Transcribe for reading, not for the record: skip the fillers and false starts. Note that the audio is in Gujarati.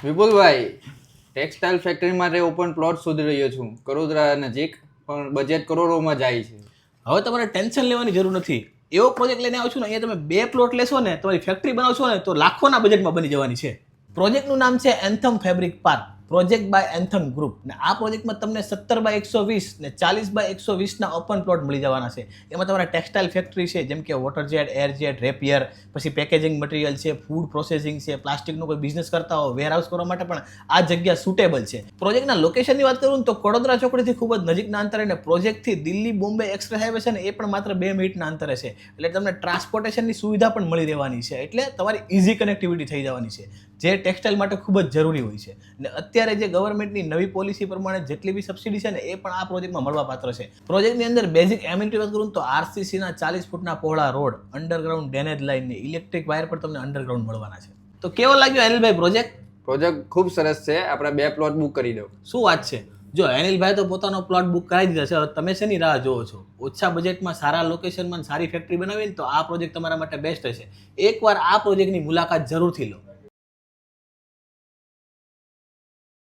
વિપુલભાઈ, ટેક્સટાઇલ ફેક્ટરી માટે ઓપન પ્લોટ શોધી રહ્યો છું કરોદરા નજીક, પણ બજેટ કરોડોમાં જાય છે. હવે તમારે ટેન્શન લેવાની જરૂર નથી. એવો પ્રોજેક્ટ લઈને આવો છો ને, અહીંયા તમે 2 પ્લોટ લેશો ને, તમારી ફેક્ટરી બનાવશો ને તો લાખોના બજેટમાં બની જવાની છે. પ્રોજેક્ટનું નામ છે Anthem fabric park, project by Anthem group. ને આ પ્રોજેક્ટમાં તમને 17/120 ને 40/120 ના ઓપન પ્લોટ મળી જવાના છે. એમાં તમારા ટેક્સટાઇલ ફેક્ટરી છે, જેમ કે water jet, air jet, rapier, પછી પેકેજિંગ મટીરિયલ છે, ફૂડ પ્રોસેસિંગ છે, પ્લાસ્ટિકનો કોઈ બિઝનેસ કરતા હો, વેરહાઉસ કરવા માટે પણ આ જગ્યા સુટેબલ છે. પ્રોજેક્ટના લોકેશનની વાત કરું ને તો કડોદરા ચોકડીથી ખૂબ જ નજીકના અંતરે, અને પ્રોજેક્ટથી દિલ્હી બોમ્બે એક્સપ્રેસ હાઈવે છે ને એ પણ માત્ર 2 મિનિટના અંતરે છે. એટલે તમને ટ્રાન્સપોર્ટેશનની સુવિધા પણ મળી રહેવાની છે. એટલે તમારી ઇઝી કનેક્ટિવિટી થઈ જવાની છે, જે ટેક્સટાઇલ માટે ખૂબ જ જરૂરી હોય છે. અને અત્યારે જે ગવર્મેન્ટની નવી પોલિસી પ્રમાણે જેટલી બી સબસિડી છે ને એ પણ આ પ્રોજેક્ટમાં મળવાપાત્ર છે. પ્રોજેક્ટની અંદર બેઝિક એમ્યુનિટી વાત કરું તો આરસીસીના 40 ફૂટના પહોળા રોડ, અંડરગ્રાઉન્ડ ડ્રેનેજ લાઇન ને ઇલેક્ટ્રિક વાયર પણ તમને અંડરગ્રાઉન્ડ મળવાના છે. તો કેવો લાગ્યો અનિલભાઈ પ્રોજેક્ટ? પ્રોજેક્ટ ખૂબ સરસ છે. આપણે 2 પ્લોટ બુક કરી દો. શું વાત છે! જો અનિલભાઈ તો પોતાનો પ્લોટ બુક કરાવી દીધા છે. હવે તમે શેની રાહ જોવો છો? ઓછા બજેટમાં સારા લોકેશનમાં સારી ફેક્ટરી બનાવીને તો આ પ્રોજેક્ટ તમારા માટે બેસ્ટ હશે. એકવાર આ પ્રોજેક્ટની મુલાકાત જરૂરથી લો.